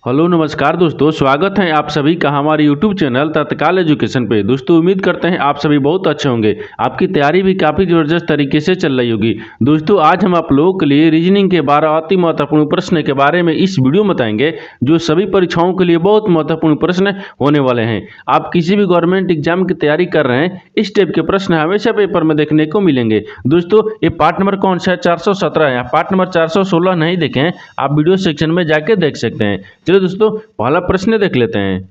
Hello नमस्कार दोस्तों, स्वागत है आप सभी का हमारे YouTube चैनल तत्काल एजुकेशन पे। दोस्तों उम्मीद करते हैं आप सभी बहुत अच्छे होंगे। आपकी तैयारी भी काफ़ी ज़बरदस्त तरीके से चल रही होगी। दोस्तों आज हम आप लोगों के लिए रीजनिंग के 12 अति महत्वपूर्ण प्रश्न के बारे में इस वीडियो में बताएंगे, जो सभी परीक्षाओं के लिए बहुत महत्वपूर्ण प्रश्न होने वाले हैं। आप किसी भी गवर्नमेंट एग्जाम की तैयारी कर रहे हैं, इस टाइप के प्रश्न हमेशा पेपर में देखने को मिलेंगे। दोस्तों ये पार्ट नंबर कौन सा है? 417 है। पार्ट नंबर 416 नहीं देखें, आप वीडियो सेक्शन में जाके देख सकते हैं। चलिए दोस्तों पहला प्रश्न देख लेते हैं।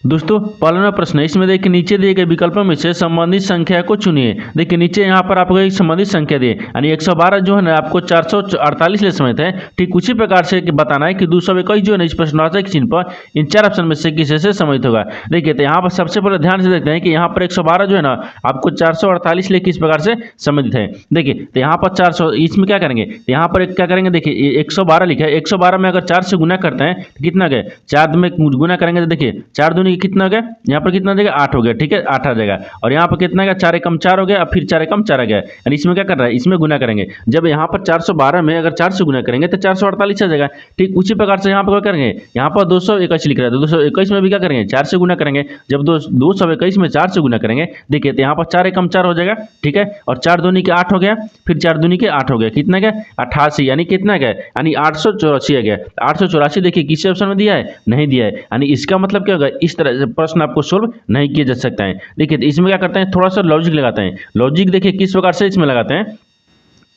दोस्तों पहला प्रश्न है, इसमें देखिए नीचे दिए गए विकल्पों में से संबंधित संख्या को चुनिए। देखिए नीचे यहाँ पर आपको एक संबंधित संख्या दिए, यानी 112 जो है ना आपको 448 ले समेत है। ठीक उसी प्रकार से बताना है कि 221 जो है ना इस प्रश्नवाचक चिन्ह पर इन चार ऑप्शन में से किसी से समित होगा। देखिए तो यहाँ पर सबसे पहले ध्यान से देखते हैं कि यहाँ पर 112 जो है ना आपको 448 ले किस प्रकार से संबंधित है। देखिए तो यहाँ पर 400, इसमें क्या करेंगे, यहाँ पर क्या करेंगे, देखिए 112 लिखा है। 112 में अगर 4 से गुना करते हैं तो कितना गया, 4 में गुना करेंगे तो देखिए 4 दूनी कितना हो गया, यहाँ पर कितना देगा 8 हो गया। ठीक है 8 आ जाएगा। और यहाँ पर कितना गया, 4 एकम 4 हो गया, अब फिर 4 एकम 4 आ गया। यानी इसमें क्या कर रहा है, इसमें गुना करेंगे। जब यहाँ पर 412 में अगर 4 से गुना करेंगे तो 448 आ जाएगा। ठीक उसी प्रकार से यहाँ पर क्या करेंगे, यहाँ पर 221 लिख रहा है तो 221 में भी क्या करेंगे, 4 से गुना करेंगे। जब 221 में 4 से गुना करेंगे, देखिए तो यहाँ पर 4 एकम 4 हो जाएगा। ठीक है और 4 दूनी के 8 हो गया, फिर 4 दूनी के 8 हो गया, कितना गया 88, यानी कितना गया, यानी 884 आ गया। 884 देखिए किसी ऑप्शन में दिया है, नहीं दिया है। यानी इसका मतलब क्या होगा, इस तरह से प्रश्न आपको सोल्व नहीं किया जा सकता है। देखिए तो इसमें क्या करते हैं, थोड़ा सा लॉजिक लगाते हैं। लॉजिक देखिए किस प्रकार से इसमें लगाते हैं,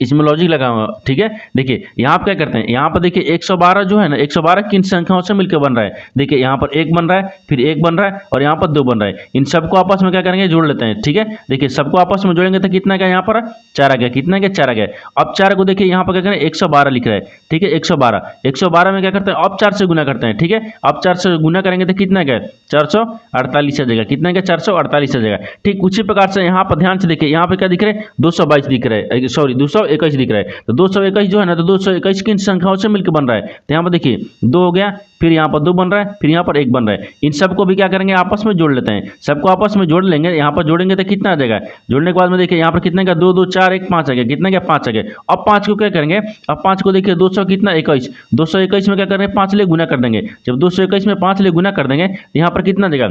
इसमें लॉजिक लगा हुआ। ठीक है देखिए यहाँ पर क्या करते हैं, यहाँ पर देखिए 112 जो है ना, 112 किन संख्याओं से मिलकर बन रहा है। देखिए यहाँ पर 1 बन रहा है, फिर 1 बन रहा है और यहाँ पर 2 बन रहा है। इन सबको आपस में क्या करेंगे, जोड़ लेते हैं। ठीक है देखिए सबको आपस में जोड़ेंगे तो कितना गया, यहाँ पर 4 आ गया। कितना गया, 4 आ गया। अब 4 को देखिए यहाँ पर क्या करें, 112 लिख रहा है। ठीक है 112 में क्या करते हैं, अब 4 से गुना करते हैं। ठीक है अब 4 से गुना करेंगे तो कितना गया, 448 आ जाएगा। कितना गया, 448 आ जाएगा। ठीक उसी प्रकार से यहाँ पर ध्यान से देखिए, यहाँ पर क्या दिख रहा है, 222 दिख रहा है, सॉरी 221 दिख रहा है। तो 221 जो है ना, तो 221 किन संख्याओं से मिलकर बन रहा है, तो यहाँ पर देखिए 2 हो गया, फिर यहाँ पर 2 बन रहा है, फिर यहाँ पर 1 बन रहा है। इन सबको भी क्या करेंगे, आपस में जोड़ लेते हैं। सबको आपस में जोड़ लेंगे, यहाँ पर जोड़ेंगे तो कितना आ जाएगा, जोड़ने के बाद में देखिए यहाँ पर कितने का, 2 2 4 1 5 आ गया। कितना गया, 5 आ गया। अब 5 को क्या करेंगे, अब 5 को देखिए 200 कितना 21, 221 में क्या करेंगे, 5 ले गुना कर देंगे। जब 221 में 5 ले गुना कर देंगे तो यहाँ पर कितना देगा,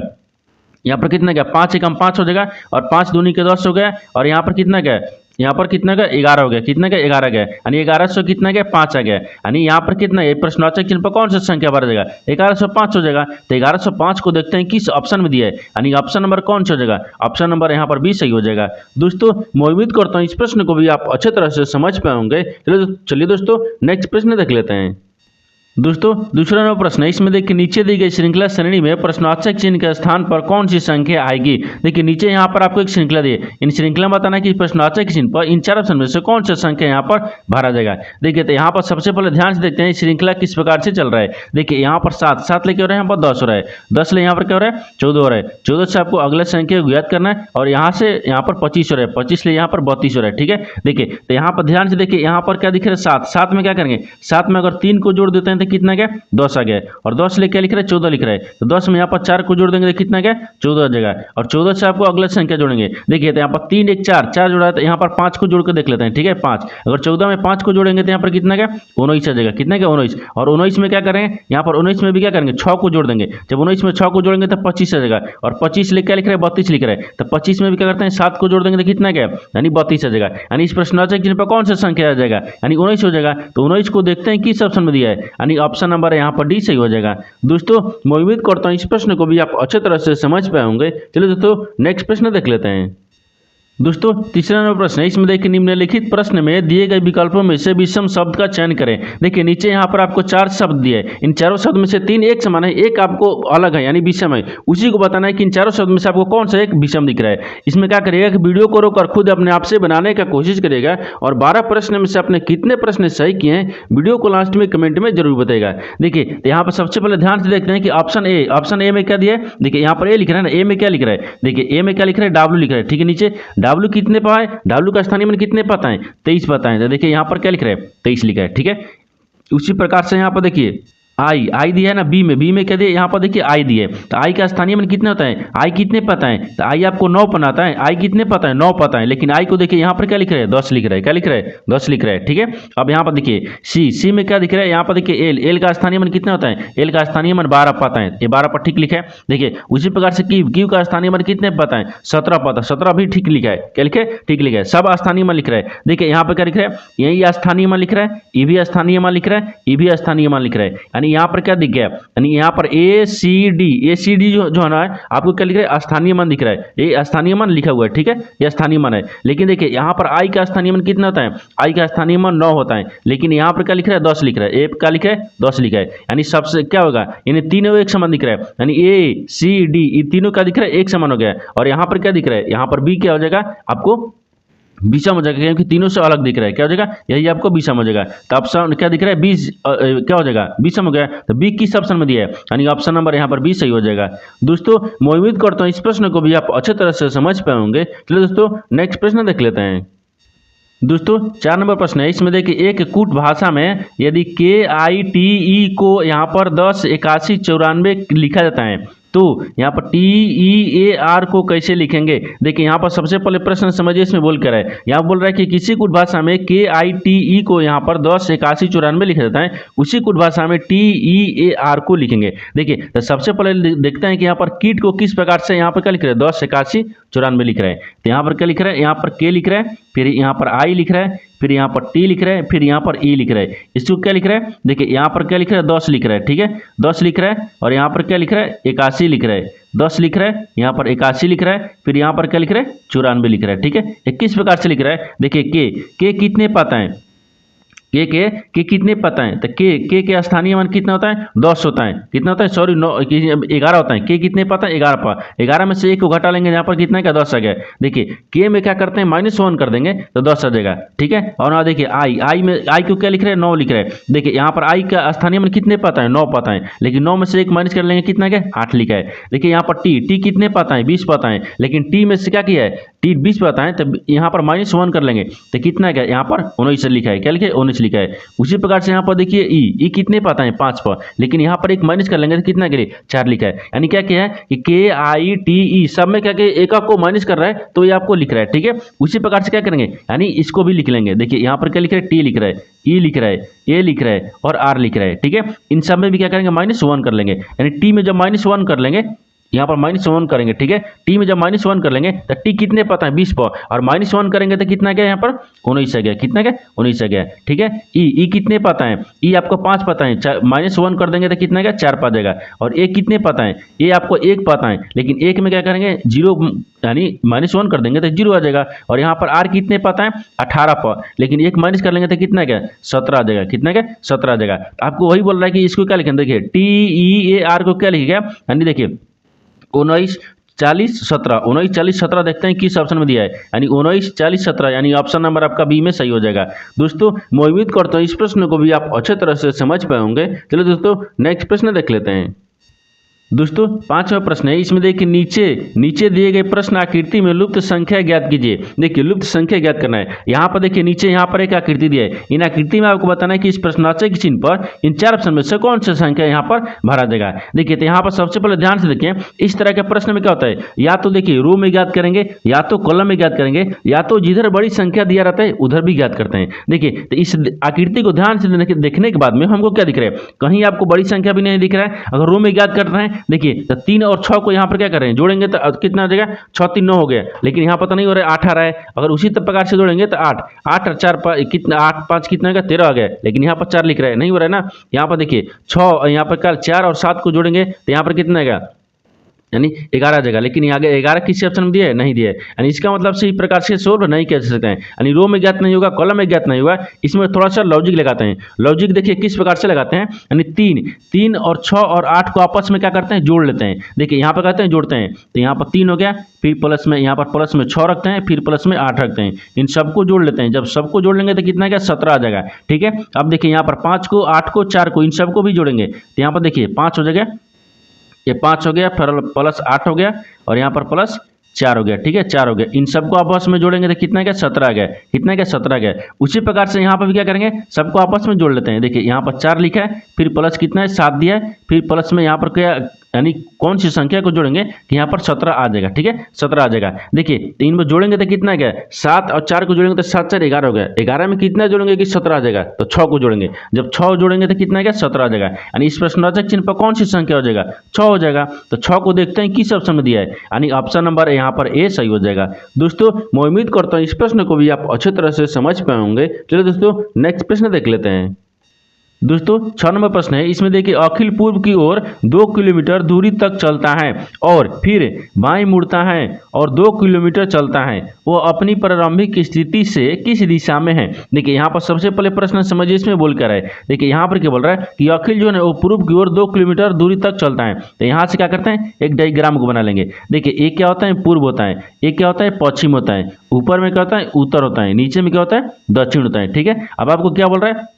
यहाँ पर कितना गया, 5 एकम 5 हो जाएगा और 5 दूनी के 10 हो गया। और यहाँ पर कितना गया, यहाँ पर कितना गया, 11 हो गया। कितना गया, 11 गया। यानी 1100 कितना गया, 5 आ गया। यानी यहाँ पर कितना है, प्रश्नवाचक चिन्ह पर कौन सा संख्या भरा जाएगा, 1105 हो जाएगा। तो 1105 को देखते हैं किस ऑप्शन में दिया है, यानी ऑप्शन नंबर कौन सा हो जाएगा, ऑप्शन नंबर यहाँ पर बी सही हो जाएगा। दोस्तों मैं उम्मीद करता हूँ इस प्रश्न को भी आप अच्छे तरह से समझ पाए होंगे। चलिए दोस्तों नेक्स्ट प्रश्न देख लेते हैं। दोस्तों दूसरा नंबर प्रश्न है, इसमें देखिए नीचे दी गई श्रृंखला श्रेणी में प्रश्नवाचक चिन्ह के स्थान पर कौन सी संख्या आएगी। देखिए नीचे यहाँ पर आपको एक श्रृंखला दी है, इन श्रृंखला में बताना है कि प्रश्नवाचक चिन्ह पर इन चार ऑप्शन में से कौन सा संख्या यहाँ पर भरा जाएगा। देखिए तो यहाँ पर सबसे पहले ध्यान से देखते हैं श्रृंखला किस प्रकार से चल रहा है। देखिए यहाँ पर 7 लेके हो रहा है, यहाँ पर 10 हो रहा है, 10 ले यहाँ पर क्या हो रहा है, 14 हो रहा है। 14 से आपको अगले संख्या को ज्ञात करना है और यहाँ से यहाँ पर 25 हो रहा है, 25 ले यहाँ पर 32 हो रहा है। ठीक है देखिए तो यहाँ पर ध्यान से देखिए, यहाँ पर क्या दिख रहा है, 7 में क्या करेंगे, 7 में अगर 3 को जोड़ देते हैं तो कितना गया, 10 आ गया। और 10 ले क्या लिख रहा है, 14 लिख रहा है। तो 10 में यहाँ पर 4 को जोड़ देंगे तो कितना गया, 14 आ जाएगा। और 14 से आपको अगला संख्या जोड़ेंगे। देखिए तो यहाँ पर 3 1 4 जोड़ा है, तो यहाँ पर 5 को जोड़ कर देख लेते हैं। ठीक है 5, अगर 14 में 5 को जोड़ेंगे तो यहाँ पर कितना गया, 19 आ जाएगा। कितना गया, 19। और 19 में क्या करेंगे, यहाँ पर 19 में भी क्या करेंगे, 6 को जोड़ देंगे। जब 19 में 6 को जोड़ेंगे तो 25 आ जाएगा। और 25 ले क्या लिख रहा है, 32 लिख रहा है। तो 25 में भी क्या करते हैं, 7 को जोड़ देंगे तो कितना गया, यानी 32 आ जाएगा। यानी इस प्रश्नवाचक चिन्ह पर कौन सा संख्या आ जाएगा, यानी 19 हो जाएगा। तो 19 को देखते हैं किस ऑप्शन में दिया है, यानी ऑप्शन नंबर यहाँ पर डी सही हो जाएगा। दोस्तों मैं उम्मीद करता हूँ इस प्रश्न को भी आप अच्छे तरह से समझ पाए होंगे। चलिए दोस्तों नेक्स्ट प्रश्न देख लेते हैं। दोस्तों तीसरा नंबर प्रश्न है, इसमें देखिए निम्नलिखित प्रश्न में दिए गए विकल्पों में से विषम शब्द का चयन करें। देखिए नीचे यहाँ पर आपको 4 शब्द दिए हैं, इन चारों शब्द में से 3 एक समान है, एक आपको अलग है यानी विषम है। उसी को बताना है कि इन चारों शब्द में से आपको कौन सा एक विषम दिख रहा है। इसमें क्या करिएगा कि वीडियो को रोककर खुद अपने आप से बनाने का कोशिश करिएगा और 12 प्रश्न में से आपने कितने प्रश्न सही किए हैं वीडियो को लास्ट में कमेंट में जरूर बताएगा। देखिए यहाँ पर सबसे पहले ध्यान से देखते हैं कि ऑप्शन ए में क्या दिया है। देखिए यहाँ पर ए लिख रहा है ना, ए में क्या लिख रहा है, देखिए ए में क्या लिख रहा है, डब्ल्यू लिख रहा है। ठीक है नीचे डब्ल्यू कितने पा है, डब्ल्यू का स्थानीय मान कितने पता है, 23 पता है। तो देखिए यहाँ पर क्या लिख रहा है, 23 लिखा है। ठीक है उसी प्रकार से यहाँ पर देखिए आई दिया है ना बी में क्या दिया, यहाँ पर देखिए आई दिया है, तो आई का स्थानीय मान कितने होता है, आई कितने पता है, तो आई आपको 9 पता है, आई कितने पता है, 9 पता है, लेकिन आई को देखिए यहाँ पर क्या लिख रहा है, 10 लिख रहा है, क्या लिख रहा है, 10 लिख रहा है, ठीक है। अब यहाँ पर देखिए सी में क्या दिख रहा है, यहाँ पर देखिए एल का स्थानीय मान कितना होता है, एल का स्थानीय मान 12 पता है, ये 12 पर ठीक लिखा है। देखिए उसी प्रकार से क्यू का स्थानीय मान कितने पता है, 17 पता, 17 भी ठीक लिखा है, क्या लिखा है, ठीक लिखा है, सब स्थानीय मान लिख रहा है। देखिए यहाँ पर क्या लिख रहा है, यही स्थानीय मान लिख रहा है, ये भी स्थानीय मान लिख रहा है, ये भी स्थानीय मान लिख रहा है, यानी यहाँ पर क्या दिख गया, यानी यहाँ पर ए सी डी जो है ना आपको क्या लिख रहा है, स्थानीय मान दिख रहा है, ये स्थानीय मान लिखा हुआ है, ठीक है, ये स्थानीय मान है। लेकिन देखिए यहाँ पर आई का स्थानीय मान कितना होता है, आई का स्थानीय मान 9 होता है, लेकिन यहाँ पर क्या लिख रहा है, 10 लिख रहा है, ए क्या लिखा है, 10 लिखा है, यानी सबसे क्या होगा, यानी तीनों एक समान दिख रहा है, यानी ए सी डी ये तीनों क्या दिख रहा है, एक समान हो गया। और यहाँ पर क्या दिख रहा है, यहाँ पर बी क्या हो जाएगा, आपको बीसम हो जाएगा, क्योंकि तीनों से अलग दिख रहा है, क्या हो जाएगा, यही आपको बीसम हो जाएगा। तो ऑप्शन क्या दिख रहा है, 20 क्या हो जाएगा, बीसम हो गया। तो बी किस ऑप्शन में दिया है, यानी ऑप्शन नंबर यहाँ पर 20 सही हो जाएगा। दोस्तों मैं उम्मीद करता हूँ इस प्रश्न को भी आप अच्छे तरह से समझ पाए होंगे। चलिए दोस्तों नेक्स्ट प्रश्न देख लेते हैं। दोस्तों 4 नंबर प्रश्न है, इसमें देखिए एक कूट भाषा में यदि KITE को यहाँ पर 10 81 94 लिखा जाता है तो यहाँ पर TEAR को कैसे लिखेंगे। देखिए यहाँ पर सबसे पहले प्रश्न समझिए, इसमें बोल कर है, यहाँ बोल रहा है कि किसी कुछ भाषा में KITE को यहाँ पर 10 81 94 लिखा जाता है, उसी कुछ भाषा में TEAR को लिखेंगे। देखिए तो सबसे पहले देखते हैं कि यहाँ पर कीट को किस प्रकार से यहाँ पर क्या लिख रहे हैं, 10 81 94 लिख रहे हैं। तो यहाँ पर क्या लिख रहा है, यहाँ पर K लिख रहा है, फिर यहाँ पर I लिख रहा है, फिर यहाँ पर T लिख रहा है, फिर यहाँ पर E लिख रहा है। इसको क्या लिख रहा है, देखिए यहाँ पर क्या लिख रहा है, 10 लिख रहा है, ठीक है, 10 लिख रहा है, और यहाँ पर क्या लिख रहा है, 81 लिख रहा है, 10 लिख रहा है, यहाँ पर 81 लिख रहा है, फिर यहाँ पर क्या लिख रहा है, 94 लिख रहा है, ठीक है। 21 प्रकार से लिख रहा है। देखिए के कितने पता है, के कितने पता है, तो के स्थानीय मान कितना होता है, 10 होता है, कितना होता है, सॉरी 11 होता है। के कितने पता है, 11 पर, 11 में से 1 को घटा लेंगे, यहाँ पर कितना का 10 आ गया। देखिए के में क्या करते हैं, -1 कर देंगे तो 10 आ जाएगा, ठीक है। और यहाँ देखिए आई में आई को क्या लिख रहे हैं, 9 लिख रहे हैं। देखिए यहाँ पर आई का स्थानीय मान कितने पता है, 9 पता है, लेकिन 9 में से 1 माइनस कर लेंगे, कितना क्या 8 लिखा है। देखिए यहाँ पर टी कितने पता है, 20 पता है, लेकिन टी में से क्या किया है, टी 20 पता है, तो यहाँ पर -1 कर लेंगे तो कितना क्या, यहाँ पर 19 लिखा है, क्या लिखा है, 19 लिखा है। उसी प्रकार से यहाँ पर देखिए ई कितने पता है, 5 पर, लेकिन यहाँ पर एक माइनस कर लेंगे तो कितना के लिए 4 लिखा है। यानी क्या है कि KITE सब में क्या एक को माइनस कर रहा है तो ये आपको लिख रहा है, ठीक है। उसी प्रकार से क्या करेंगे, यानी इसको भी लिख लेंगे। देखिए यहाँ पर क्या लिख रहा है, टी लिख रहा है, ई लिख रहा है, ए लिख रहा है और आर लिख रहा है, ठीक है। इन सब में भी क्या करेंगे, -1 कर लेंगे। यानी टी में जब -1 कर लेंगे, यहाँ पर -1 करेंगे, ठीक है। टी में जब -1 कर लेंगे तो टी कितने पता है, 20 पर, और -1 करेंगे तो कितना गया, यहाँ पर 19 आ गया, कितना गया 19 आ गया, ठीक है। ई कितने पता है, ई आपको 5 पता है, -1 कर देंगे तो कितना गया 4 पा जाएगा। और ए कितने पता है, ए आपको 1 पता है, लेकिन 1 में क्या करेंगे 0, यानी -1 कर देंगे तो 0 आ जाएगा। और यहाँ पर आर कितने पता है, 18 पर, लेकिन 1 माइनस कर लेंगे तो कितना गया 17 आ जाएगा, कितना गया 17 आ जाएगा। आपको वही बोल रहा है कि इसको क्या लिखेंगे, देखिए TEAR को क्या लिखेगा, यानी देखिए 19 40 17, 19 40 17 देखते हैं किस ऑप्शन में दिया है, यानी 19 40 17, यानी ऑप्शन नंबर आपका बी में सही हो जाएगा। दोस्तों मैं उम्मीद करता हूँ इस प्रश्न को भी आप अच्छे तरह से समझ पाए होंगे। चलो दोस्तों नेक्स्ट प्रश्न देख लेते हैं। दोस्तों 5वां प्रश्न है, इसमें देखिए नीचे दिए गए प्रश्न आकृति में लुप्त संख्या ज्ञात कीजिए। देखिए लुप्त संख्या ज्ञात करना है। यहाँ पर देखिए नीचे यहाँ पर एक आकृति दिया है, इन आकृति में आपको बताना है कि इस प्रश्नावली के चिन्ह पर इन 4 ऑप्शन में से कौन सा संख्या यहाँ पर भरा देगा। देखिए तो यहाँ पर सबसे पहले ध्यान से देखिए, इस तरह के प्रश्न में क्या होता है, या तो देखिए रो में ज्ञात करेंगे, या तो कॉलम में ज्ञात करेंगे, या तो जिधर बड़ी संख्या दिया रहता है उधर भी ज्ञात करते हैं। देखिए तो इस आकृति को ध्यान से देखने के बाद में हमको क्या दिख रहा है, कहीं आपको बड़ी संख्या भी नहीं दिख रहा है। अगर रो में ज्ञात कर रहे हैं, देखिए तो 3 और 6 को यहाँ पर क्या कर रहे हैं, जोड़ेंगे तो कितना हो जाएगा, 6 3 9 हो गया, लेकिन यहाँ पता नहीं हो रहा है 8 आ रहा है। अगर उसी प्रकार से जोड़ेंगे तो 8 और 4 कितना, 8 5 कितना होगा 13 आ गया, लेकिन यहाँ पर 4 लिख रहा है, नहीं हो रहा है ना। यहाँ पर देखिए 6, यहाँ पर कल 4 और 7 को जोड़ेंगे तो यहाँ पर कितना आएगा, यानी 11 जगह, लेकिन यहाँ 11 किसी ऑप्शन में दिया है, नहीं दिया है। यानी इसका मतलब से इस प्रकार से सोल्व नहीं कर सकते हैं। यानी रो में ज्ञात नहीं होगा, कॉलम में ज्ञात नहीं हुआ, इसमें थोड़ा सा लॉजिक लगाते हैं। लॉजिक देखिए किस प्रकार से लगाते हैं, यानी 3 और 6 और 8 को आपस में क्या करते हैं, जोड़ लेते हैं। देखिए यहाँ पर कहते हैं जोड़ते हैं, तो यहाँ पर 3 हो गया, फिर प्लस में यहाँ पर प्लस में 6 रखते हैं, फिर प्लस में 8 रखते हैं, इन सबको जोड़ लेते हैं। जब सबको जोड़ लेंगे तो कितना क्या 17 आ जाएगा, ठीक है। अब देखिए यहाँ पर 5 को 8 को 4 को इन सबको भी जोड़ेंगे तो यहाँ पर देखिए 5 हो जाएगा, ये 5 हो गया, फिर प्लस 8 हो गया, और यहाँ पर प्लस 4 हो गया, ठीक है, 4 हो गया। इन सबको आपस में जोड़ेंगे तो कितना गया, 17 आ गया। कितना गया, 17 गया। उसी प्रकार से यहाँ पर भी क्या करेंगे, सबको आपस में जोड़ लेते हैं। देखिए यहाँ पर 4 लिखा है, फिर प्लस कितना है, 7 दिया है, फिर प्लस में यहाँ पर क्या, यानी कौन सी संख्या को जोड़ेंगे कि यहाँ पर 17 आ जाएगा, ठीक है, 17 आ जाएगा। देखिए तो इनमें जोड़ेंगे तो कितना गया, 7 और 4 को जोड़ेंगे तो 7 4 11 हो गया। 11 में कितना जोड़ेंगे कि 17 आ जाएगा, तो 6 को जोड़ेंगे। जब 6 जोड़ेंगे तो कितना गया, 17 आ जाएगा। यानी इस प्रश्नवाचक चिन्ह पर कौन सी संख्या हो जाएगा, 6 हो जाएगा। तो 6 को देखते हैं किस ऑप्शन में दिया है, यानी ऑप्शन नंबर यहाँ पर ए सही हो जाएगा। दोस्तों मैं उम्मीद करता हूँ इस प्रश्न को भी आप अच्छे तरह से समझ पाए होंगे। चलिए दोस्तों नेक्स्ट प्रश्न देख लेते हैं। दोस्तों 6 नंबर प्रश्न है, इसमें देखिए अखिल पूर्व की ओर 2 किलोमीटर दूरी तक चलता है और फिर बाएं मुड़ता है और 2 किलोमीटर चलता है। वो अपनी प्रारंभिक स्थिति से किस दिशा में है। देखिए यहाँ पर सबसे पहले प्रश्न समझिए, इसमें बोल कर है। देखिए यहाँ पर क्या बोल रहा है कि अखिल जो है वो पूर्व की ओर 2 किलोमीटर दूरी तक चलता है। तो यहाँ से क्या करते हैं, एक डायग्राम को बना लेंगे। देखिए एक क्या होता है, पूर्व होता है, एक क्या होता है, पश्चिम होता है, ऊपर में क्या होता है, उत्तर होता है, नीचे में क्या होता है, दक्षिण होता है, ठीक है। अब आपको क्या बोल रहा है,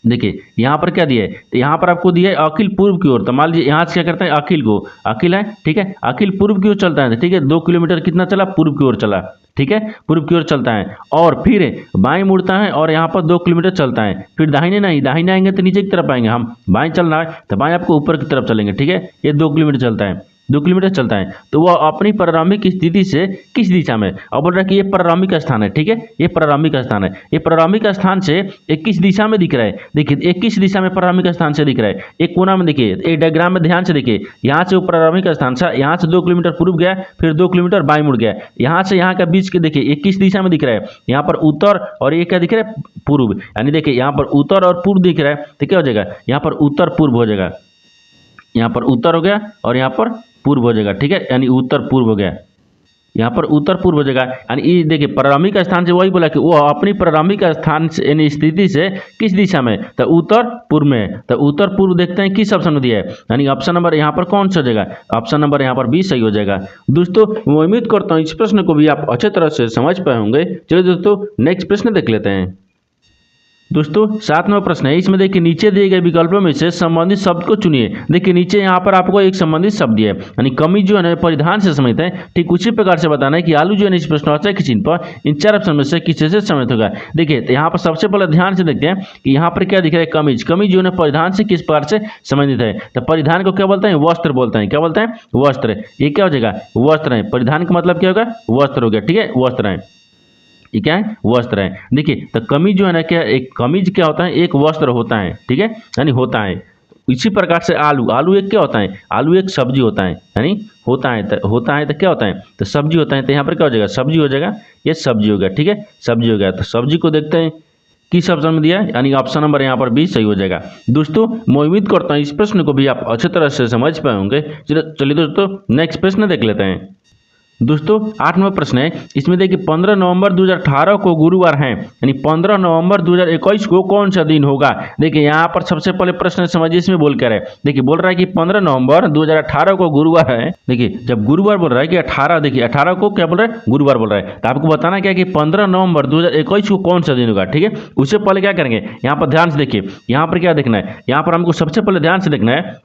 देखिए यहाँ पर क्या दिया है, तो यहाँ पर आपको दिया है अखिल पूर्व की ओर। तो मान लीजिए यहाँ से क्या करते हैं, अखिल को, अखिल है, ठीक है, अखिल पूर्व की ओर चलता है, ठीक है, 2 किलोमीटर कितना चला, पूर्व की ओर चला, ठीक है, पूर्व की ओर चलता है और फिर बाएं मुड़ता है और यहाँ पर 2 किलोमीटर चलता है। फिर दाहिने नहीं, दाहिने आएंगे तो नीचे की तरफ आएंगे, हम बाएं चलना है तो बाएं आपको ऊपर की तरफ चलेंगे, ठीक है। ये 2 किलोमीटर चलता है, 2 किलोमीटर चलता है। तो वह अपनी प्रारंभिक स्थिति से किस दिशा में, अब बोल रहा है कि ये प्रारंभिक स्थान है, ठीक है, ये प्रारंभिक स्थान है। ये प्रारंभिक स्थान से एक किस दिशा में दिख रहा है, देखिए एक किस दिशा में प्रारंभिक स्थान से दिख रहा है, एक कोना में देखिए, एक डायग्राम में ध्यान से देखिए। यहाँ से वो प्रारंभिक स्थान से यहाँ से 2 किलोमीटर पूर्व गया, फिर 2 किलोमीटर बाएं मुड़ गया। यहाँ से यहाँ का बीच के देखिए एक किस दिशा में दिख रहा है, यहाँ पर उत्तर और ये क्या दिख रहा है, पूर्व। यानी देखिए यहाँ पर उत्तर और पूर्व दिख रहा है, तो क्या हो जाएगा, यहाँ पर उत्तर पूर्व हो जाएगा। यहाँ पर उत्तर हो गया और यहाँ पर पूर्व हो जाएगा, ठीक है, यानी उत्तर पूर्व हो गया। यहाँ पर उत्तर पूर्व हो जाएगा। यानी ये देखिए प्रारंभिक स्थान से वही बोला कि वो अपनी प्रारंभिक स्थान से यानी स्थिति से किस दिशा में, तो उत्तर पूर्व में। तो उत्तर पूर्व देखते हैं किस ऑप्शन में दिया है, यानी ऑप्शन नंबर यहाँ पर कौन सा हो जाएगा, ऑप्शन नंबर यहाँ पर बी सही हो जाएगा। दोस्तों मैं उम्मीद करता हूँ इस प्रश्न को भी आप अच्छे तरह से समझ पाए होंगे। चलिए दोस्तों नेक्स्ट प्रश्न देख लेते हैं। दोस्तों 7 नंबर प्रश्न है, इसमें देखिए नीचे दिए गए विकल्पों में से संबंधित शब्द को चुनिए। देखिए नीचे यहाँ पर आपको एक संबंधित शब्द दिया है, यानी कमीज जो है ना परिधान से सम्मिलित है। ठीक उसी प्रकार से बताना है कि आलू जो है इस प्रश्नवाचक के चिन्ह पर इन 4 ऑप्शन में से किसी से सम्मिलित होगा। देखिए तो यहाँ पर सबसे पहले ध्यान से देखते हैं कि यहाँ पर क्या दिख रहा है, कमीज। कमीज जो है परिधान से किस प्रकार से संबंधित है, तो परिधान को क्या बोलते हैं, वस्त्र बोलते हैं। क्या बोलते हैं, वस्त्र। ये क्या हो जाएगा, वस्त्र है। परिधान का मतलब क्या होगा, वस्त्र हो गया, ठीक है, वस्त्र है। ये क्या है, वस्त्र है। देखिए तो कमीज जो है ना, क्या एक कमीज क्या होता है, एक वस्त्र होता है, ठीक है, यानी होता है। इसी प्रकार से आलू, आलू एक क्या होता है, आलू एक सब्जी होता है, यानी होता है तो क्या होता है, तो सब्जी होता है। तो यहाँ पर क्या हो जाएगा, सब्जी हो जाएगा, ये सब्जी हो गया, ठीक है, सब्जी हो गया। तो सब्जी को देखते हैं किस ऑप्शन में दिया है, यानी ऑप्शन नंबर यहाँ पर बी सही हो जाएगा। दोस्तों मैं उम्मीद करता हूँ इस प्रश्न को भी आप अच्छे तरह से समझ पाए होंगे। चलिए दोस्तों नेक्स्ट प्रश्न देख लेते हैं। दोस्तों 8 नंबर प्रश्न है, इसमें देखिए 15 नवंबर 2018 को गुरुवार है, यानी 15 नवंबर 2021 को कौन सा दिन होगा। देखिए यहाँ पर सबसे पहले प्रश्न समझिए, इसमें बोल कर है। देखिए बोल रहा है कि 15 नवंबर 2018 को गुरुवार है। देखिए जब गुरुवार बोल रहा है कि 18, देखिए 18 को क्या बोल रहा है, गुरुवार बोल रहा है। तो आपको बताना क्या कि 15 नवंबर 2021 को कौन सा दिन होगा, ठीक है। उससे पहले क्या करेंगे, यहाँ पर ध्यान से देखिए, यहाँ पर क्या देखना है, यहाँ पर हमको सबसे पहले ध्यान से देखना है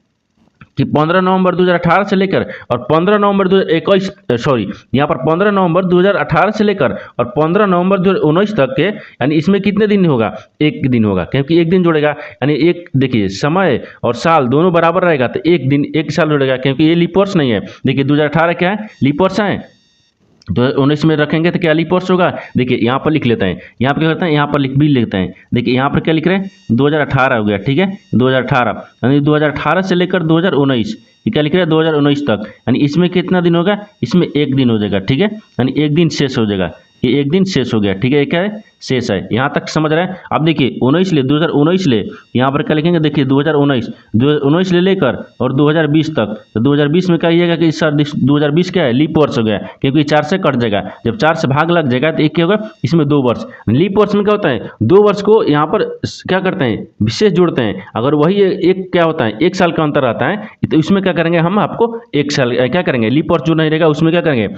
कि 15 नवंबर 2018 से लेकर और 15 नवंबर 2021 सॉरी यहाँ पर 15 नवंबर 2018 से लेकर और 15 नवंबर 2019 तक के, यानी इसमें कितने दिन होगा, एक दिन होगा, क्योंकि एक दिन जुड़ेगा। यानी एक देखिए समय और साल दोनों बराबर रहेगा, तो एक दिन एक साल जुड़ेगा, क्योंकि ये लीप वर्ष नहीं है। देखिए 2018 क्या है, लीप वर्ष है। 2019 में रखेंगे तो क्या लीप वर्ष होगा। देखिए यहाँ पर लिख लेते हैं, यहाँ पर क्या करते हैं, यहाँ पर भी लिखते हैं। देखिए यहाँ पर क्या लिख रहे हैं, 2018 हो गया, ठीक है, 2018 यानी 2018 से लेकर 2019, ये क्या लिख रहे हैं, 2019 तक। यानी इसमें कितना दिन होगा, इसमें एक दिन हो जाएगा, ठीक है, यानी एक दिन शेष हो जाएगा, ये एक दिन शेष हो गया, ठीक है, ये क्या है, शेष है। यहाँ तक समझ रहे हैं। अब देखिए 19 ले 2019 ले, यहाँ पर क्या लिखेंगे, देखिए 2019 ले लेकर और 2020 तक। तो 2020 में क्या कहिएगा कि सर 2020 क्या है, लीप वर्ष हो गया, क्योंकि 4 से कट जाएगा। जब 4 से भाग लग जाएगा तो एक क्या होगा, इसमें 2 वर्ष। लीप वर्ष में क्या होता है, 2 वर्ष को यहाँ पर क्या करते हैं, विशेष जोड़ते हैं। अगर वही एक क्या होता है, 1 साल का अंतर आता है, तो इसमें क्या करेंगे, हम आपको 1 साल क्या करेंगे, लीप वर्ष जो नहीं रहेगा उसमें क्या करेंगे,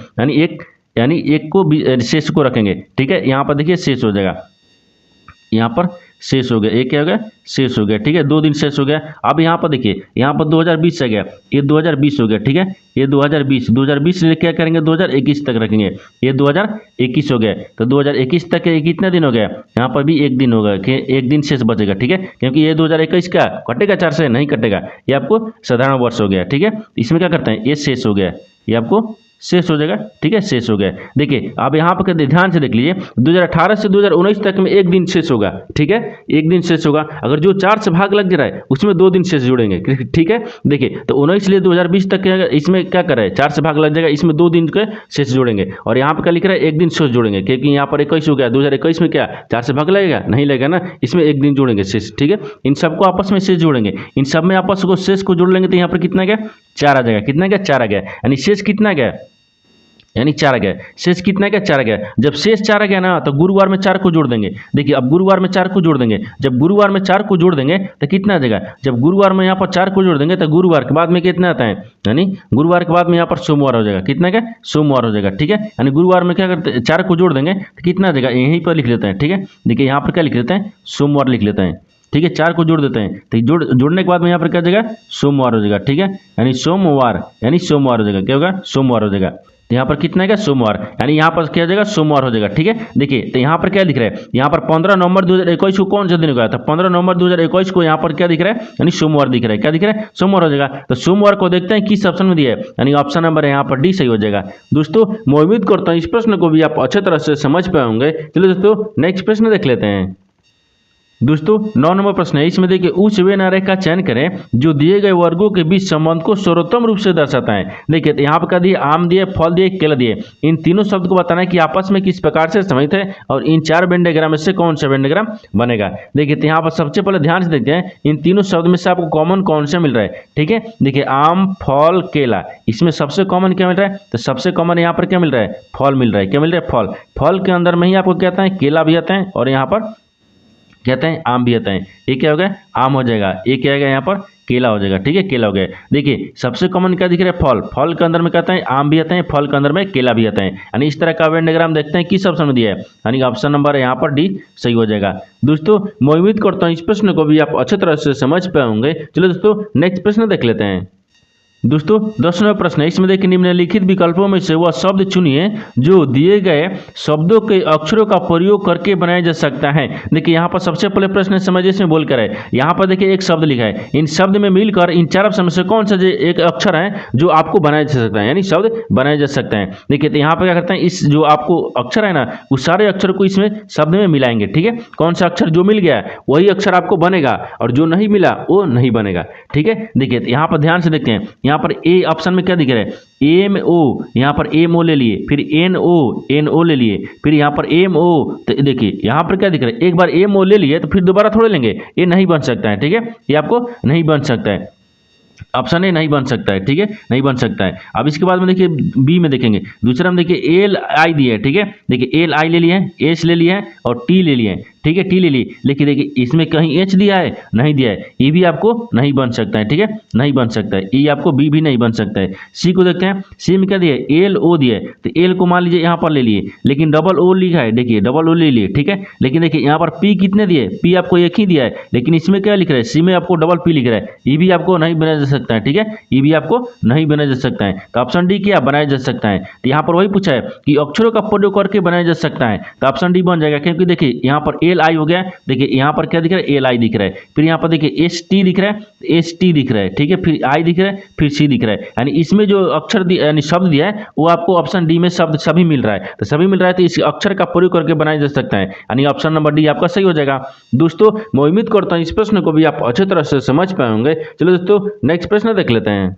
यानी एक को शेष को रखेंगे, ठीक है। यहाँ पर देखिए शेष हो जाएगा, यहाँ पर शेष हो गया, ये क्या हो गया, शेष हो गया, ठीक है, 2 दिन शेष हो गया। अब यहाँ पर देखिए, यहाँ पर 2020 आ गया, ये 2020 हो गया, ठीक है, ये 2020 से क्या करेंगे 2021 तक रखेंगे, ये 2021 हो गया। तो 2021 तक ये कितना दिन हो गया, यहाँ पर भी 1 दिन होगा कि 1 दिन शेष बचेगा, ठीक है, क्योंकि ये 2021 का कटेगा 4 से, नहीं कटेगा, ये आपको साधारण वर्ष हो गया, ठीक है। इसमें क्या करते हैं, ये शेष हो गया, ये आपको शेष हो जाएगा, ठीक है, शेष हो गया। देखिए अब यहाँ पर ध्यान से देख लीजिए, 2018 से 2019 तक में 1 दिन शेष होगा, ठीक है, 1 दिन शेष होगा। अगर जो 4 से भाग लग जा रहा है उसमें 2 दिन शेष जोड़ेंगे, ठीक है। देखिए तो 19 लिए 2020 तक इसमें क्या कर रहा है, 4 से भाग लग जाएगा, इसमें 2 दिन के शेष जोड़ेंगे। और यहाँ पर क्या लिख रहा है, 1 दिन शेष जोड़ेंगे, क्योंकि यहाँ पर 21 हो गया, 2021 में क्या 4 से भाग लगेगा, नहीं लगेगा ना, इसमें 1 दिन जोड़ेंगे शेष, ठीक है। इन सबको आपस में शेष जोड़ेंगे, इन सब में आपस को शेष को जोड़ लेंगे तो यहाँ पर कितना गया, 4 आ जाएगा, कितना गया, 4 आ गया, यानी शेष कितना गया, यानी 4 आ गया, शेष कितना क्या, 4 आ गया। जब शेष 4 आ गया ना तो गुरुवार में 4 को जोड़ देंगे। देखिए अब गुरुवार में 4 को जोड़ देंगे, जब गुरुवार में 4 को जोड़ देंगे तो कितना आ जाएगा, जब गुरुवार में यहाँ पर 4 को जोड़ देंगे तो गुरुवार के बाद में कितना आता है, यानी गुरुवार के बाद में यहाँ पर सोमवार हो जाएगा, कितना क्या, सोमवार हो जाएगा, ठीक है। यानी गुरुवार में क्या करते हैं, 4 को जोड़ देंगे तो कितना आ जाएगा, यहीं पर लिख लेते हैं, ठीक है। देखिए यहाँ पर क्या लिख लेते हैं, सोमवार लिख लेते हैं, ठीक है, 4 को जोड़ देते हैं तो जोड़ने के बाद में यहाँ पर क्या जाएगा, सोमवार हो जाएगा, ठीक है, यानी सोमवार, यानी सोमवार हो जाएगा, क्या होगा, सोमवार हो जाएगा। तो यहाँ पर कितना है, सोमवार, यानी यहाँ पर क्या हो जाएगा, सोमवार हो जाएगा, ठीक है। देखिए तो यहाँ पर क्या दिख रहा है, यहाँ पर 15 नवंबर 2021 को कौन सा दिन होगा, तो 15 नवंबर 2021 को यहाँ पर क्या दिख रहा है, यानी सोमवार दिख रहा है, क्या दिख रहा है, सोमवार हो जाएगा। तो सोमवार को देखते हैं किस ऑप्शन में दिया है, यानी ऑप्शन नंबर है यहाँ पर डी सही हो जाएगा। दोस्तों मैं उम्मीद करता हूँ इस प्रश्न को भी आप अच्छे तरह से समझ पाए होंगे। चलिए दोस्तों नेक्स्ट प्रश्न देख लेते हैं। दोस्तों 9 नंबर प्रश्न है, इसमें देखिए उस वे नारे का चयन करें जो दिए गए वर्गों के बीच संबंध को सर्वोत्तम रूप से दर्शाता है। देखिए तो यहाँ पर क्या दिए, आम दिए, फल दिए, केला दिए, इन तीनों शब्द को बताना है कि आपस में किस प्रकार से संबंधित है और इन 4 वेन डायग्राम में से कौन सा वेन डायग्राम बनेगा। देखिए तो यहाँ पर सबसे पहले ध्यान से देखते हैं, इन तीनों शब्द में से आपको कॉमन कौन सा मिल रहा है, ठीक है। देखिए आम, फल, केला, इसमें सबसे कॉमन क्या मिल रहा है, तो सबसे कॉमन यहाँ पर क्या मिल रहा है, फल मिल रहा है, क्या मिल रहा है, फल। फल के अंदर में ही आपको क्या आता है, केला भी आता है और यहाँ पर कहते हैं आम भी आता है। ये क्या हो गया, आम हो जाएगा, ये क्या आएगा यहाँ पर, केला हो जाएगा, ठीक है, केला हो गया। देखिए सबसे कॉमन क्या दिख रहा है, फल, फल के अंदर में कहते हैं आम भी आते हैं, फल के अंदर में केला भी आता है। यानी इस तरह का वेन डायग्राम देखते हैं किस ऑप्शन में दिया है, यानी ऑप्शन नंबर यहाँ पर डी सही हो जाएगा। दोस्तों मैं उम्मीद करता हूँ इस प्रश्न को भी आप अच्छे तरह से समझ पाए होंगे। चलो दोस्तों नेक्स्ट प्रश्न देख लेते हैं। दोस्तों 10वां प्रश्न है, इसमें देखिए निम्नलिखित विकल्पों में से वह शब्द चुनिए जो दिए गए शब्दों के अक्षरों का प्रयोग करके बनाया जा सकता है। देखिए यहाँ पर सबसे पहले प्रश्न समझिए, इसमें बोलकर है, यहाँ पर देखिए एक शब्द लिखा है, इन शब्द में मिलकर इन 4 ऑप्शन में से कौन सा एक अक्षर है जो आपको बनाया जा सकता है, यानी शब्द बनाया जा सकता है। देखिए तो यहाँ पर क्या करते हैं, इस जो आपको अक्षर है ना, उस सारे अक्षर को इसमें शब्द में मिलाएंगे, ठीक है। कौन सा अक्षर जो मिल गया वही अक्षर आपको बनेगा और जो नहीं मिला वो नहीं बनेगा, ठीक है। देखिए यहाँ पर ध्यान से देखते हैं, यहाँ पर ए ऑप्शन में क्या दिख रहा है, एम ओ, यहाँ पर एम ओ ले लिए, फिर एन ओ ले लिए, फिर यहाँ पर एम ओ। तो देखिए यहाँ पर क्या दिख रहा है, एक बार एम ओ ले लिए तो फिर दोबारा थोड़े लेंगे, ये नहीं बन सकता है, ठीक है, ये आपको नहीं बन सकता है, ऑप्शन ए नहीं बन सकता है, ठीक है, नहीं बन सकता है। अब इसके बाद में देखिए बी में देखेंगे, दूसरा में देखिए एल आई दिया है, ठीक है। देखिए एल आई ले लिए हैं, एच ले लिए हैं और टी ले लिए हैं, ठीक है, टी ले ली। लेकिन देखिए इसमें कहीं एच दिया है, नहीं दिया है, ये भी आपको नहीं बन सकता है, ठीक है, नहीं बन सकता है, ये आपको बी भी नहीं बन सकता है। सी को देखते हैं, सी में क्या दिया है, एल ओ दिया है, तो एल को मान लीजिए यहाँ पर ले लिए, लेकिन डबल ओ लिखा है, देखिए डबल ओ ले लिए, ठीक है। लेकिन देखिए यहाँ पर पी कितने दिए, पी आपको एक ही दिया है, लेकिन इसमें क्या लिख रहा है, सी में आपको डबल पी लिख रहा है, ये भी आपको नहीं बनाया जा सकता है, ठीक है, ये भी आपको नहीं बनाया जा सकता है। तो ऑप्शन डी क्या बनाया जा सकता है, तो यहाँ पर वही पूछा है कि अक्षरों का प्रयोग करके बनाया जा सकता है, तो ऑप्शन डी बन जाएगा। क्योंकि देखिए यहाँ पर एल आई हो गया, देखिए यहाँ पर क्या दिख रहा है, एल आई दिख रहा है, फिर यहाँ पर देखिए एस टी दिख रहा है, एस टी दिख रहा है, ठीक है, फिर आई दिख रहा है, फिर सी दिख रहा है, यानी इसमें जो अक्षर यानी शब्द दिया है वो आपको ऑप्शन डी में शब्द सभी मिल रहा है, तो सभी मिल रहा है, तो इस अक्षर का प्रयोग करके बनाया जा सकता है, यानी ऑप्शन नंबर डी आपका सही हो जाएगा। दोस्तों मैं उम्मीद करता हूँ इस प्रश्न को भी आप अच्छे तरह से समझ पाए होंगे। चलो दोस्तों नेक्स्ट प्रश्न देख लेते हैं।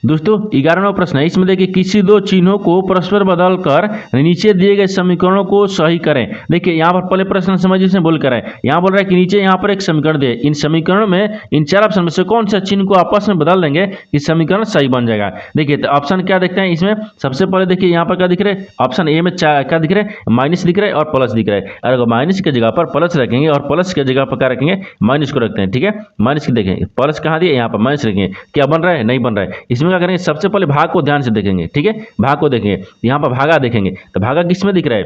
दोस्तों 11वां प्रश्न है, इसमें देखिए किसी दो चिन्हों को परस्पर बदलकर नीचे दिए गए समीकरणों को सही करें। देखिए यहाँ पर पहले प्रश्न समझिए, इसमें बोल कर है, यहाँ बोल रहा है कि नीचे यहाँ पर एक समीकरण दे, इन समीकरणों में इन 4 ऑप्शन में से कौन सा चिन्ह को आपस में बदल देंगे कि समीकरण सही बन जाएगा। देखिए तो ऑप्शन क्या देखते हैं इसमें, सबसे पहले देखिए यहाँ पर क्या दिख रहा है, ऑप्शन ए में क्या दिख रहा है, माइनस दिख रहा है और प्लस दिख रहा है। अगर माइनस की जगह पर प्लस रखेंगे और प्लस की जगह पर क्या रखेंगे, माइनस को रखते हैं, ठीक है। माइनस की देखें, प्लस कहाँ दिए, यहाँ पर माइनस रखेंगे, क्या बन रहा है, नहीं बन रहा है। इसमें क्या करेंगे, सबसे पहले भाग को ध्यान से देखेंगे, ठीक है, भाग को देखेंगे, यहाँ पर भागा देखेंगे, तो भागा किस में दिख रहा है,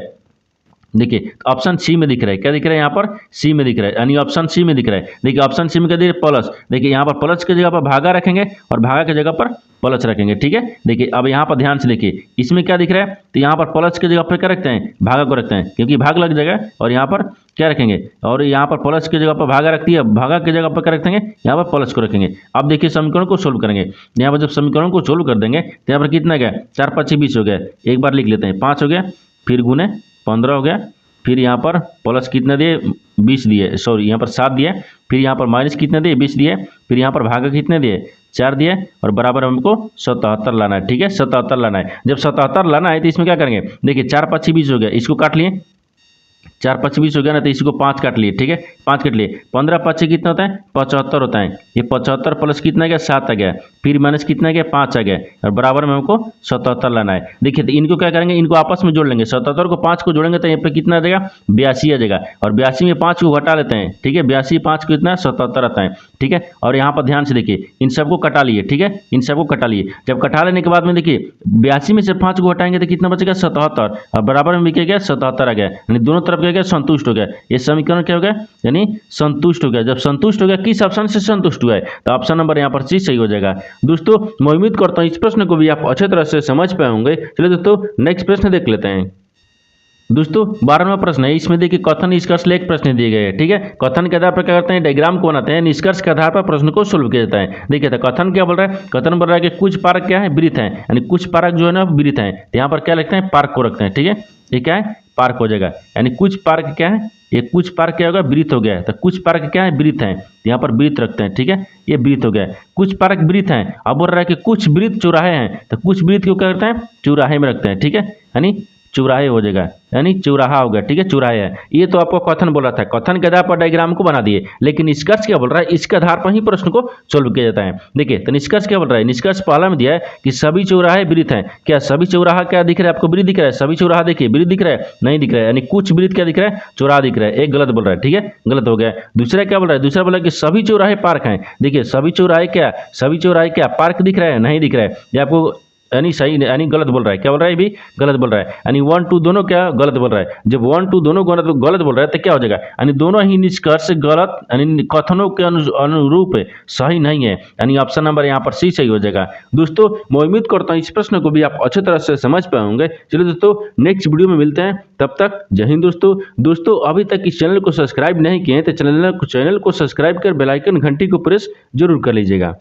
देखिए ऑप्शन सी में दिख रहा है, क्या दिख रहा है यहाँ पर, सी में दिख रहा है, यानी ऑप्शन सी में दिख रहा है। देखिए ऑप्शन सी में क्या दिख रहा है, प्लस। देखिए यहाँ पर प्लस की जगह पर भागा रखेंगे और भागा की जगह पर प्लस रखेंगे, ठीक है। देखिए अब यहाँ पर ध्यान से देखिए, इसमें क्या दिख रहा है, तो यहाँ पर प्लस की जगह पर क्या रखते हैं, भागा को रखते हैं, क्योंकि भाग लग जाएगा। और यहाँ पर क्या रखेंगे, और यहाँ पर प्लस की जगह पर भागा रखती है, भागा की जगह पर क्या रखेंगे, यहाँ पर प्लस को रखेंगे। अब देखिए समीकरण को सोल्व करेंगे। यहाँ पर जब समीकरण को सोल्व कर देंगे तो यहाँ पर कितना गया, 4 5 20 हो गया। एक बार लिख लेते हैं, 5 हो गया, फिर गुने 15 हो गया, फिर यहाँ पर प्लस कितना दिए, 20 दिए, सॉरी यहाँ पर 7 दिए, फिर यहाँ पर माइनस कितने दिए, 20 दिए, फिर यहाँ पर भागा कितने दिए, 4 दिए, और बराबर हमको 77 लाना है, ठीक है। 77 लाना है। जब 77 लाना है तो इसमें क्या करेंगे, देखिए 4 5 20 हो गया, इसको काट लिए, 4 5 20 हो गया ना, तो इसको 5 काट लिए, ठीक है, 5 काट लिए। 15 5 कितना होता है, 75 होता है। ये 75 प्लस कितना गया, 7 आ गया, फिर माइनस कितना गया, 5 आ गया, और बराबर में हमको 77 लाना है। देखिए तो इनको क्या करेंगे, इनको आपस में जोड़ लेंगे। 77 को 5 को जोड़ेंगे तो यहाँ पे कितना आ जाएगा, 82 आ जाएगा, और 82 में 5 को घटा लेते हैं, ठीक है। 82 5 को कितना, 77 आता है, ठीक है। और यहाँ पर ध्यान से देखिए, इन सबको कटा लिए, ठीक है, इन सबको कटा लिए। जब कटा लेने के बाद में देखिए 82 में से 5 को हटाएंगे तो कितना बचेगा, 77, और बराबर में क्या गया, 77 आ गया, यानी दोनों तरफ क्या गया, संतुष्ट हो गया। ये समीकरण क्या हो गया, यानी संतुष्ट हो गया। जब संतुष्ट हो गया, किस ऑप्शन से संतुष्ट हुआ है, तो ऑप्शन नंबर यहाँ पर सी सही हो जाएगा। दोस्तों मैं उम्मीद करता हूँ इस प्रश्न को भी आप अच्छे तरह से समझ पाए होंगे। चलिए दोस्तों नेक्स्ट प्रश्न देख लेते हैं। दोस्तों 12वां प्रश्न है, इसमें देखिए कथन निष्कर्ष लेख प्रश्न दिए गए हैं, ठीक है। कथन के आधार पर क्या करते हैं, डायग्राम को बनाते हैं, निष्कर्ष के आधार पर प्रश्न को सोल्व किया जाता है। देखिए तो कथन क्या बोल रहा है, कथन बोल रहा है कि कुछ पार्क क्या है, वृत्त है, यानी कुछ पार्क जो है ना वृत्त है। यहाँ पर क्या लिखते हैं, पार्क को रखते हैं, ठीक है। ये क्या है, पार्क हो जाएगा, यानी कुछ पार्क क्या है, ये कुछ पार्क क्या होगा, वृत्त हो गया। तो कुछ पार्क क्या है, वृत्त है, यहाँ पर वृत्त रखते हैं, ठीक है, ये वृत्त हो गया। कुछ पार्क वृत्त हैं। अब बोल रहा है कि कुछ वृत्त चौराहे हैं, तो कुछ वृत्त को क्या करते हैं, चौराहे में रखते हैं, ठीक है, यानी चौराहे हो जाएगा, यानी चौराहा हो गया, ठीक है, चौराहे है। ये तो आपको कथन बोला था, कथन के आधार पर डायग्राम को बना दिए, लेकिन निष्कर्ष क्या बोल रहा है, इसके आधार पर ही प्रश्न को सोल्व किया जाता है। देखिए तो निष्कर्ष क्या बोल रहा है, निष्कर्ष पहला में दिया है कि सभी चौराहे वृत्त हैं। क्या सभी चौराहा क्या दिख रहा है आपको, वृत्त दिख रहा है, सभी चौराहा देखिए वृत्त दिख रहा है, नहीं दिख रहा है, यानी कुछ वृत्त क्या दिख रहा है, चौराहा दिख रहा है। एक गलत बोल रहा है, ठीक है, गलत हो गया। दूसरा क्या बोल रहा है, दूसरा बोला कि सभी चौराहे पार्क हैं। देखिए सभी चौराहे क्या, सभी चौराहे क्या पार्क दिख रहा है, नहीं दिख रहा है, ये आपको यानी सही, यानी गलत बोल रहा है। क्या बोल रहा है, भी गलत बोल रहा है, यानी 1 2 दोनों क्या गलत बोल रहा है। जब 1 2 दोनों गलत बोल रहा है तो क्या हो जाएगा, यानी दोनों ही निष्कर्ष गलत, यानी कथनों के अनुरूप सही नहीं है, यानी ऑप्शन नंबर यहाँ पर सी सही हो जाएगा। दोस्तों मैं उम्मीद करता हूँ इस प्रश्न को भी आप अच्छे तरह से समझ पाए होंगे। चलिए दोस्तों नेक्स्ट वीडियो में मिलते हैं, तब तक जय हिंद। दोस्तों अभी तक इस चैनल को सब्सक्राइब नहीं किए हैं तो चैनल को सब्सक्राइब कर बेल आइकन घंटी को प्रेस जरूर कर लीजिएगा।